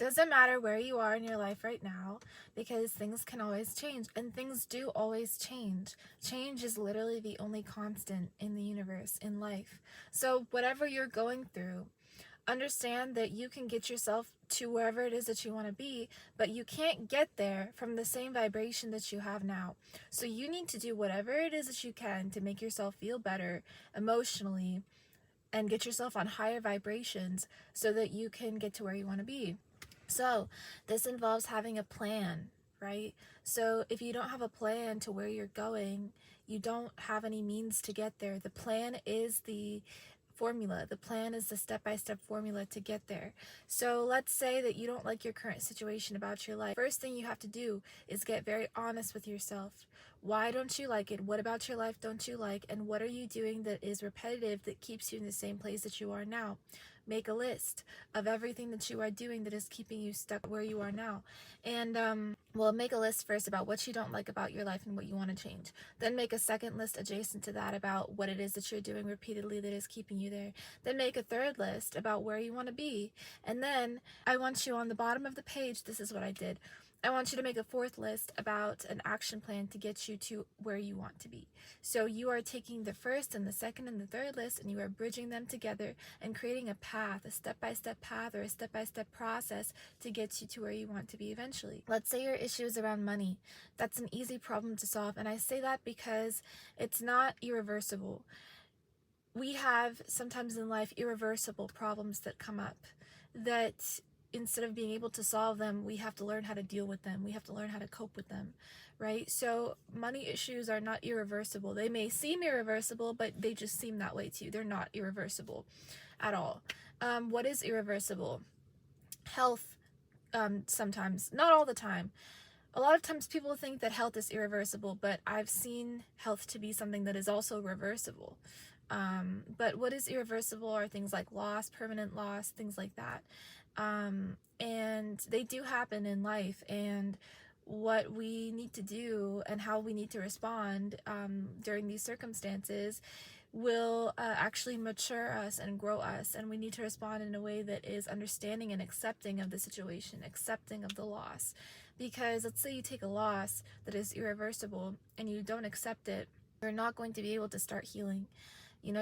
Doesn't matter where you are in your life right now, because things can always change, and things do always change. Change is literally the only constant in the universe, in life. So whatever you're going through, understand that you can get yourself to wherever it is that you want to be, but you can't get there from the same vibration that you have now. So you need to do whatever it is that you can to make yourself feel better emotionally and get yourself on higher vibrations so that you can get to where you want to be. So this involves having a plan, right? So if you don't have a plan to where you're going, you don't have any means to get there. The plan is the formula. The plan is the step-by-step formula to get there. So let's say that you don't like your current situation about your life. First thing you have to do is get very honest with yourself. Why don't you like it? What about your life don't you like? And what are you doing that is repetitive that keeps you in the same place that you are now? Make a list of everything that you are doing that is keeping you stuck where you are now. And make a list first about what you don't like about your life and what you want to change. Then make a second list adjacent to that about what it is that you're doing repeatedly that is keeping you there. Then make a third list about where you want to be. And then I want you on the bottom of the page, this is what I did. I want you to make a fourth list about an action plan to get you to where you want to be. So you are taking the first and the second and the third list and you are bridging them together and creating a path, a step-by-step path or a step-by-step process to get you to where you want to be eventually. Let's say your issue is around money. That's an easy problem to solve, and I say that because it's not irreversible. We have sometimes in life irreversible problems that come up that instead of being able to solve them, we have to learn how to deal with them. We have to learn how to cope with them, right? So money issues are not irreversible. They may seem irreversible, but they just seem that way too. They're not irreversible at all. What is irreversible? Health, sometimes, not all the time. A lot of times people think that health is irreversible, but I've seen health to be something that is also reversible. But what is irreversible are things like loss, permanent loss, things like that. And they do happen in life, and what we need to do and how we need to respond during these circumstances will actually mature us and grow us, and we need to respond in a way that is understanding and accepting of the situation, accepting of the loss. Because let's say you take a loss that is irreversible and you don't accept it, you're not going to be able to start healing.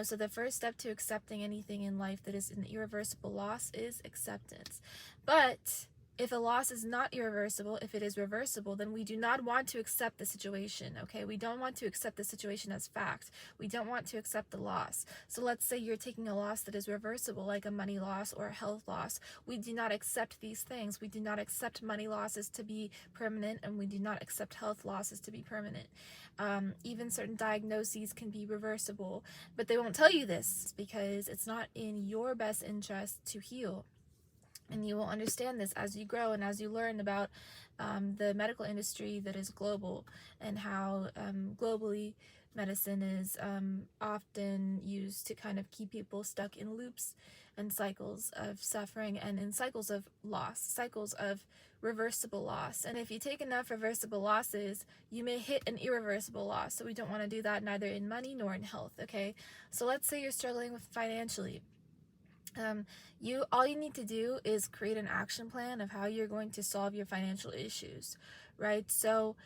So the first step to accepting anything in life that is an irreversible loss is acceptance. But if a loss is not irreversible, if it is reversible, then we do not want to accept the situation, okay? We don't want to accept the situation as fact. We don't want to accept the loss. So let's say you're taking a loss that is reversible, like a money loss or a health loss. We do not accept these things. We do not accept money losses to be permanent, and we do not accept health losses to be permanent. Even certain diagnoses can be reversible, but they won't tell you this because it's not in your best interest to heal. And you will understand this as you grow and as you learn about the medical industry that is global, and how globally medicine is often used to kind of keep people stuck in loops and cycles of suffering and in cycles of loss, cycles of reversible loss. And if you take enough reversible losses, you may hit an irreversible loss. So we don't want to do that neither in money nor in health, okay? So let's say you're struggling with financially. All you need to do is create an action plan of how you're going to solve your financial issues, right? So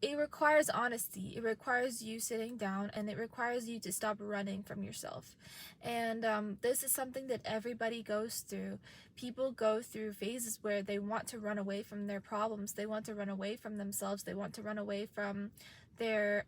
it requires honesty. It requires you sitting down, and it requires you to stop running from yourself. And this is something that everybody goes through. People go through phases where they want to run away from their problems. They want to run away from themselves. They want to run away from their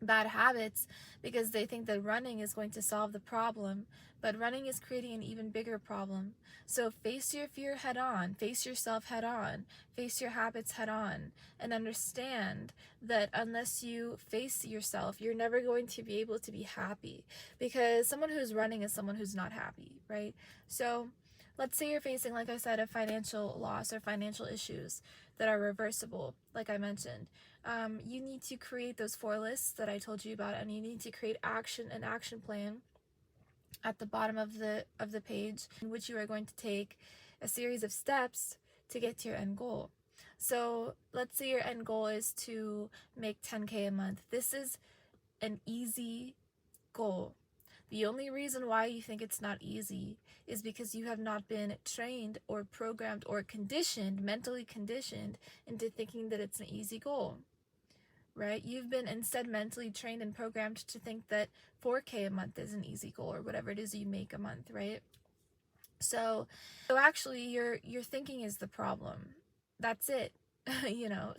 bad habits, because they think that running is going to solve the problem, but running is creating an even bigger problem. So face your fear head on, face yourself head on, face your habits head on, and understand that unless you face yourself, you're never going to be able to be happy, because someone who's running is someone who's not happy, right? So let's say you're facing, like I said, a financial loss or financial issues that are reversible, like I mentioned. You need to create those 4 lists that I told you about, and you need to create an action plan at the bottom of the page, in which you are going to take a series of steps to get to your end goal. So let's say your end goal is to make $10K a month. This is an easy goal. The only reason why you think it's not easy is because you have not been trained or programmed or conditioned, mentally conditioned, into thinking that it's an easy goal, right? You've been instead mentally trained and programmed to think that 4K a month is an easy goal, or whatever it is you make a month, right? So actually your thinking is the problem. That's it.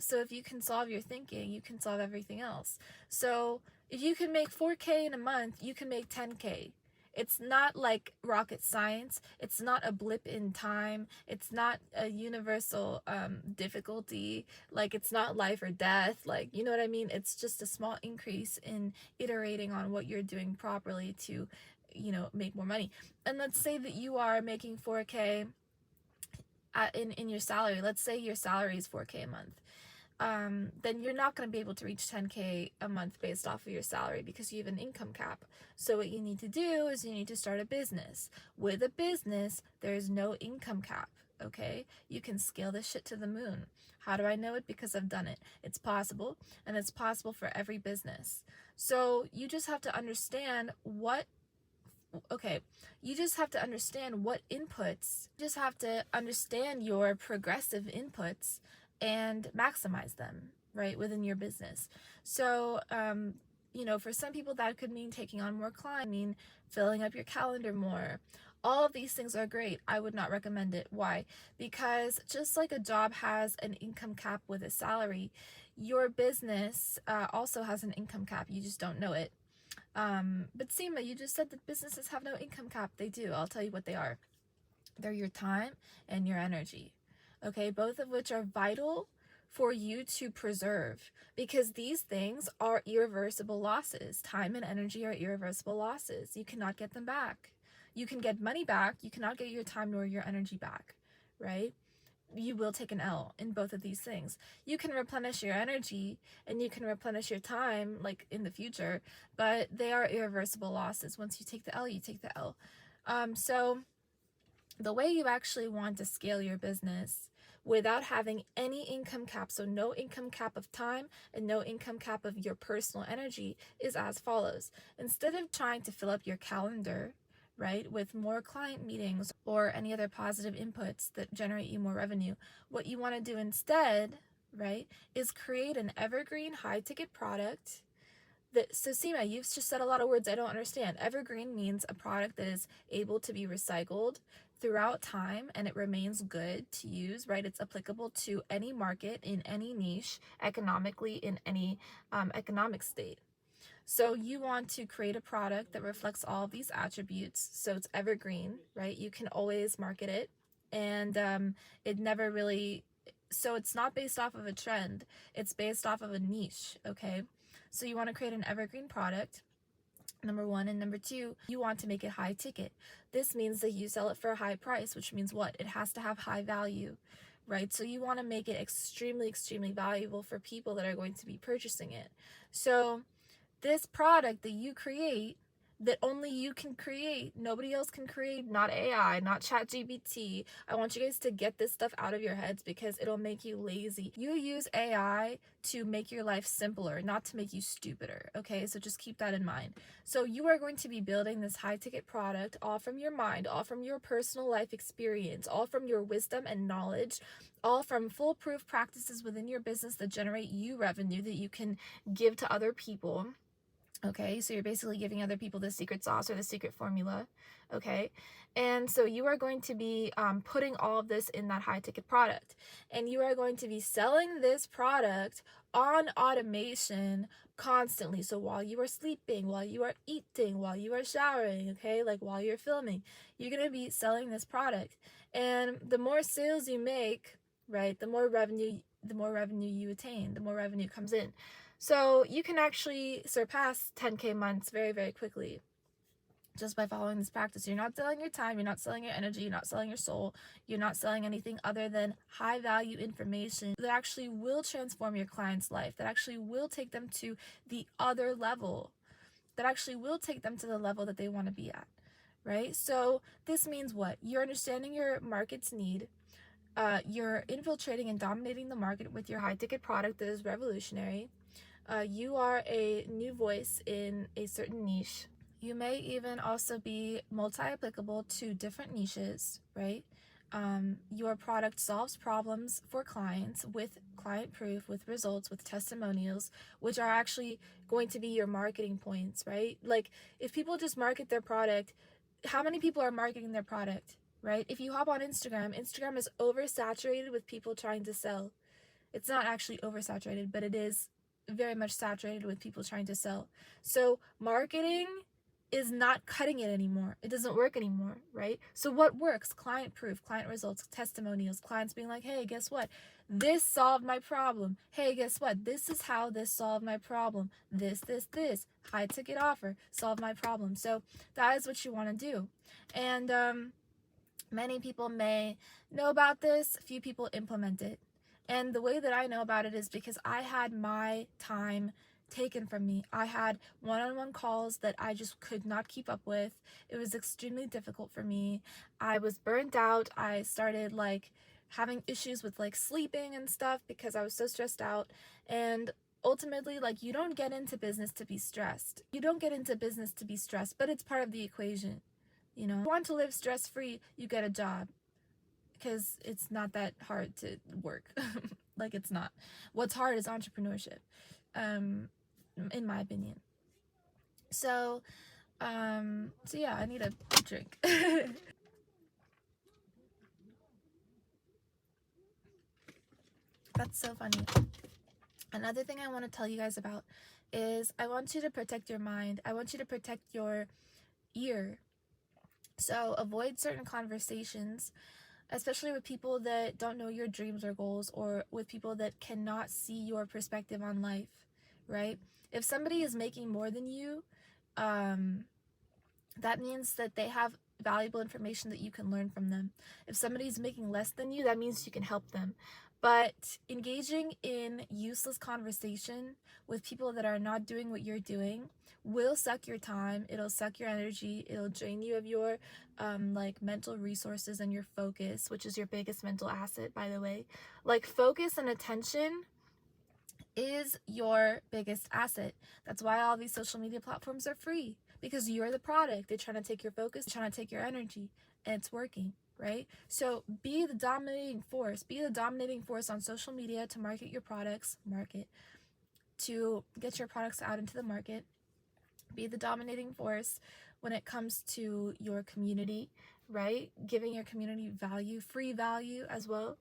So if you can solve your thinking, you can solve everything else. So if you can make 4K in a month, you can make 10K. It's not like rocket science. It's not a blip in time. It's not a universal difficulty. Like, it's not life or death. Like, you know what I mean? It's just a small increase in iterating on what you're doing properly to, make more money. And let's say that you are making 4K in your salary. Let's say your salary is 4K a month. Then you're not going to be able to reach 10K a month based off of your salary because you have an income cap. So what you need to do is you need to start a business. With a business, there's no income cap, okay? You can scale this shit to the moon. How do I know it? Because I've done it. It's possible, and it's possible for every business. So you just have to understand you just have to understand what inputs, you just have to understand your progressive inputs and maximize them, right, within your business. So, for some people that could mean taking on more clients, mean filling up your calendar more. All of these things are great. I would not recommend it. Why? Because just like a job has an income cap with a salary, your business also has an income cap. You just don't know it. But Seema, you just said that businesses have no income cap. They do. I'll tell you what they are. They're your time and your energy. Okay, both of which are vital for you to preserve, because these things are irreversible losses. Time and energy are irreversible losses. You cannot get them back. You can get money back. You cannot get your time nor your energy back, right? You will take an L in both of these things. You can replenish your energy and you can replenish your time, like, in the future, but they are irreversible losses. Once you take the L, you take the L. So the way you actually want to scale your business without having any income cap, so no income cap of time and no income cap of your personal energy, is as follows. Instead of trying to fill up your calendar, right, with more client meetings or any other positive inputs that generate you more revenue, what you want to do instead, right, is create an evergreen high-ticket product. So Seema, you've just said a lot of words I don't understand. Evergreen means a product that is able to be recycled throughout time and it remains good to use, right? It's applicable to any market, in any niche, economically, in any economic state. So you want to create a product that reflects all of these attributes. So it's evergreen, right? You can always market it, and it never really, so it's not based off of a trend. It's based off of a niche, okay? So you want to create an evergreen product, number one. And number two, you want to make it high ticket. This means that you sell it for a high price, which means what? It has to have high value, right? So you want to make it extremely, extremely valuable for people that are going to be purchasing it. So this product that you create, that only you can create, nobody else can create, not AI, not ChatGPT. I want you guys to get this stuff out of your heads because it'll make you lazy. You use AI to make your life simpler, not to make you stupider, okay? So just keep that in mind. So you are going to be building this high-ticket product all from your mind, all from your personal life experience, all from your wisdom and knowledge, all from foolproof practices within your business that generate you revenue that you can give to other people. Okay, so you're basically giving other people the secret sauce or the secret formula, okay? And so you are going to be putting all of this in that high-ticket product. And you are going to be selling this product on automation constantly. So while you are sleeping, while you are eating, while you are showering, okay? Like while you're filming, you're going to be selling this product. And the more sales you make, right, the more revenue you attain, the more revenue comes in. So you can actually surpass 10K months very, very quickly just by following this practice. You're not selling your time, you're not selling your energy, you're not selling your soul, you're not selling anything other than high value information that actually will transform your client's life, that actually will take them to the other level, that actually will take them to the level that they want to be at, right? So this means what? You're understanding your market's need. You're infiltrating and dominating the market with your high ticket product that is revolutionary. You are a new voice in a certain niche. You may even also be multi-applicable to different niches, right? Your product solves problems for clients with client proof, with results, with testimonials, which are actually going to be your marketing points, right? Like, if people just market their product, how many people are marketing their product, right? If you hop on Instagram, Instagram is oversaturated with people trying to sell. It's not actually oversaturated, but it is very much saturated with people trying to sell. So marketing is not cutting it anymore. It doesn't work anymore, right? So what works? Client proof, client results, testimonials, clients being like, hey, guess what? This solved my problem. Hey, guess what? This is how this solved my problem. This, high ticket offer, solved my problem. So that is what you want to do. And many people may know about this, few people implement it. And the way that I know about it is because I had my time taken from me. I had one-on-one calls that I just could not keep up with. It was extremely difficult for me. I was burnt out. I started like having issues with like sleeping and stuff because I was so stressed out. And ultimately, like, you don't get into business to be stressed. You don't get into business to be stressed, but it's part of the equation. You know, if you want to live stress-free, you get a job, because it's not that hard to work. Like, it's not. What's hard is entrepreneurship, in my opinion. So yeah, I need a drink. That's so funny. Another thing I want to tell you guys about is I want you to protect your mind. I want you to protect your ear. So avoid certain conversations, especially with people that don't know your dreams or goals, or with people that cannot see your perspective on life, right? If somebody is making more than you, that means that they have valuable information that you can learn from them. If somebody's making less than you, that means you can help them. But engaging in useless conversation with people that are not doing what you're doing will suck your time. It'll suck your energy. It'll drain you of your like mental resources and your focus, which is your biggest mental asset, by the way. Like, focus and attention is your biggest asset. That's why all these social media platforms are free, because you're the product. They're trying to take your focus, trying to take your energy, and it's working, right? So be the dominating force. Be the dominating force on social media to market your products, to get your products out into the market. Be the dominating force when it comes to your community, right? Giving your community value, free value as well,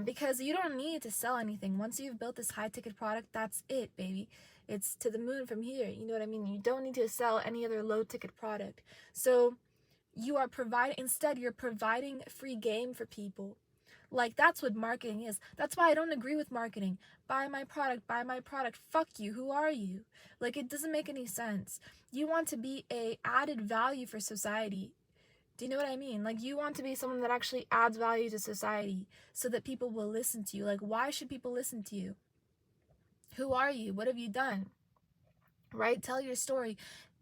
because you don't need to sell anything. Once you've built this high ticket product, that's it, baby. It's to the moon from here. You know what I mean? You don't need to sell any other low ticket product. So you are instead you're providing free game for people. Like, that's what marketing is. That's why I don't agree with marketing. Buy my product, buy my product. Fuck you. Who are you? Like, it doesn't make any sense. You want to be a added value for society. Do you know what I mean? Like, you want to be someone that actually adds value to society so that people will listen to you. Like, why should people listen to you? Who are you? What have you done? Right? Tell your story.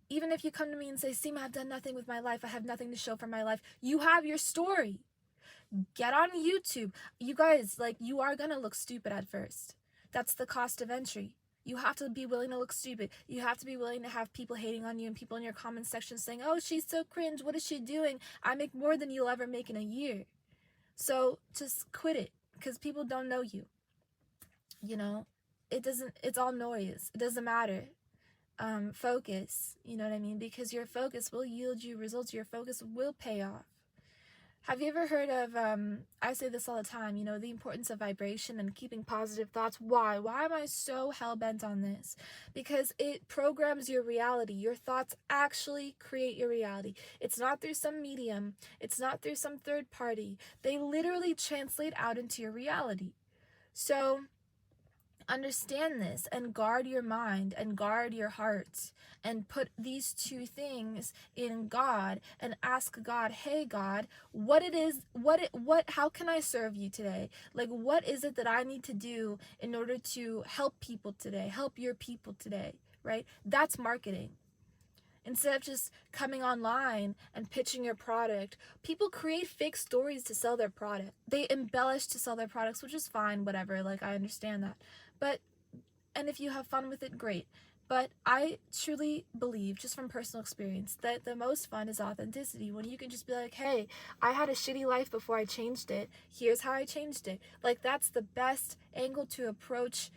Even if you come to me and say, Seema, I've done nothing with my life. I have nothing to show for my life. You have your story. Get on YouTube. You guys, like, you are gonna look stupid at first. That's the cost of entry. You have to be willing to look stupid. You have to be willing to have people hating on you and people in your comment section saying, oh, she's so cringe. What is she doing? I make more than you'll ever make in a year. So just quit it, because people don't know you. You know, it's all noise. It doesn't matter. Focus, you know what I mean? Because your focus will yield you results. Your focus will pay off. Have you ever heard of, I say this all the time, you know, the importance of vibration and keeping positive thoughts? Why? Why am I so hell-bent on this? Because it programs your reality. Your thoughts actually create your reality. It's not through some medium. It's not through some third party. They literally translate out into your reality. So understand this and guard your mind and guard your heart and put these two things in God and ask God, hey God, how can I serve you today? Like, what is it that I need to do in order to help people today, help your people today, right? That's marketing. Instead of just coming online and pitching your product, people create fake stories to sell their product. They embellish to sell their products, which is fine, whatever, like, I understand that. And if you have fun with it, great. But I truly believe, just from personal experience, that the most fun is authenticity. When you can just be like, hey, I had a shitty life before I changed it. Here's how I changed it. Like, that's the best angle to approach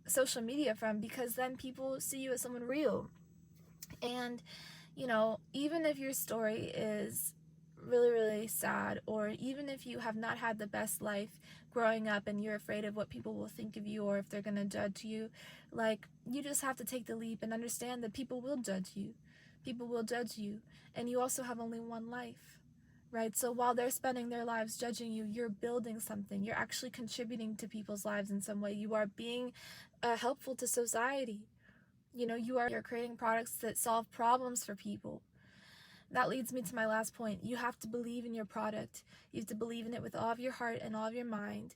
social media from, because then people see you as someone real. And, you know, even if your story is really, really sad, or even if you have not had the best life growing up and you're afraid of what people will think of you or if they're going to judge you, like, you just have to take the leap and understand that people will judge you. People will judge you. And you also have only one life, right? So while they're spending their lives judging you, you're building something. You're actually contributing to people's lives in some way. You are being helpful to society. You know, you're creating products that solve problems for people. That leads me to my last point. You have to believe in your product. You have to believe in it with all of your heart and all of your mind.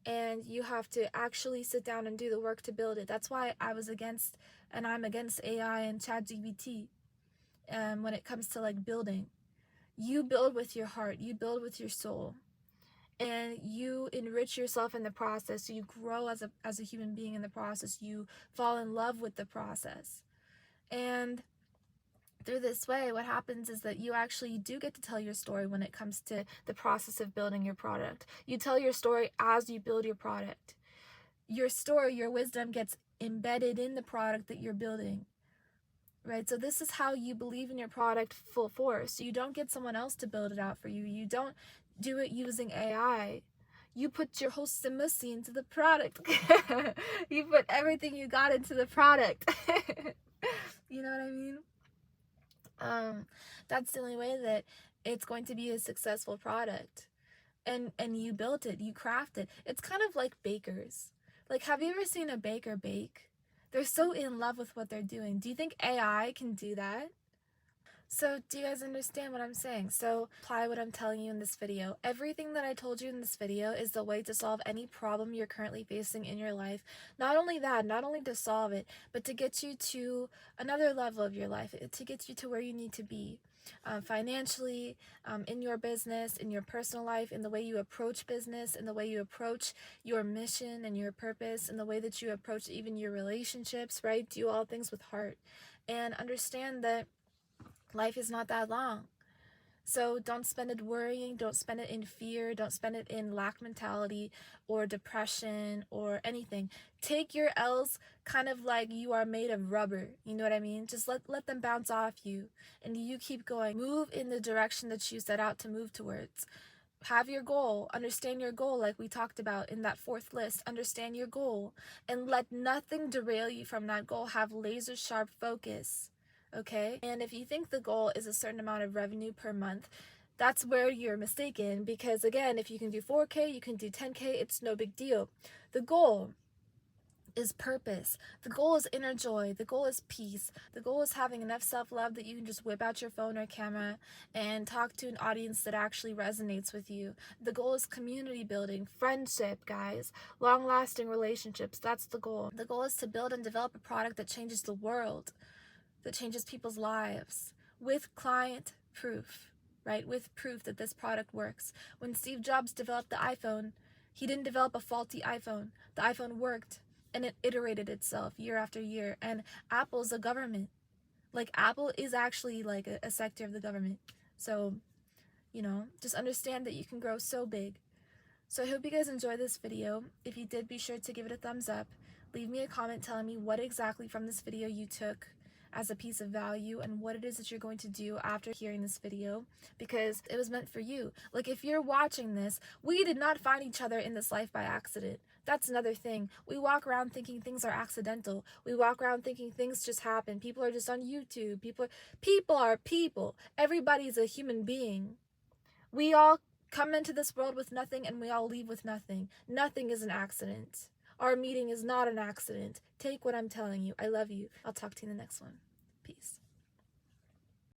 And you have to actually sit down and do the work to build it. That's why I was against, and I'm against AI and ChatGPT when it comes to like building. You build with your heart. You build with your soul. And you enrich yourself in the process. You grow as a human being in the process. You fall in love with the process. And through this way, what happens is that you actually do get to tell your story when it comes to the process of building your product. You tell your story as you build your product. Your story, your wisdom gets embedded in the product that you're building, right? So this is how you believe in your product full force. You don't get someone else to build it out for you. You don't do it using AI. You put your whole simmercy into the product. You put everything you got into the product. You know what I mean? That's the only way that it's going to be a successful product. And you built it, you crafted. It's kind of like bakers. Like, have you ever seen a baker bake? They're so in love with what they're doing. Do you think AI can do that? So do you guys understand what I'm saying? So apply what I'm telling you in this video. Everything that I told you in this video is the way to solve any problem you're currently facing in your life. Not only that, not only to solve it, but to get you to another level of your life, to get you to where you need to be. Financially, in your business, in your personal life, in the way you approach business, in the way you approach your mission and your purpose, in the way that you approach even your relationships, right? Do all things with heart. And understand that life is not that long. So don't spend it worrying, don't spend it in fear, don't spend it in lack mentality or depression or anything. Take your L's kind of like you are made of rubber, you know what I mean? Just let them bounce off you and you keep going. Move in the direction that you set out to move towards. Have your goal, understand your goal like we talked about in that fourth list. Understand your goal and let nothing derail you from that goal. Have laser sharp focus. Okay? And if you think the goal is a certain amount of revenue per month, that's where you're mistaken, because again, if you can do 4K, you can do 10K, it's no big deal. The goal is purpose. The goal is inner joy. The goal is peace. The goal is having enough self-love that you can just whip out your phone or camera and talk to an audience that actually resonates with you. The goal is community building, friendship, guys, long-lasting relationships. That's the goal. The goal is to build and develop a product that changes the world, that changes people's lives with client proof, right? With proof that this product works. When Steve Jobs developed the iPhone, he didn't develop a faulty iPhone. The iPhone worked and it iterated itself year after year. And Apple's a government. Like, Apple is actually like a sector of the government. So, you know, just understand that you can grow so big. So I hope you guys enjoyed this video. If you did, be sure to give it a thumbs up. Leave me a comment telling me what exactly from this video you took as a piece of value and what it is that you're going to do after hearing this video, because it was meant for you. Like, if you're watching this, we did not find each other in this life by accident. That's another thing. We walk around thinking things are accidental. We walk around thinking things just happen. People are just on YouTube. People are people. Everybody's a human being. We all come into this world with nothing and we all leave with nothing. Nothing is an accident. Our meeting is not an accident. Take what I'm telling you. I love you. I'll talk to you in the next one. Peace.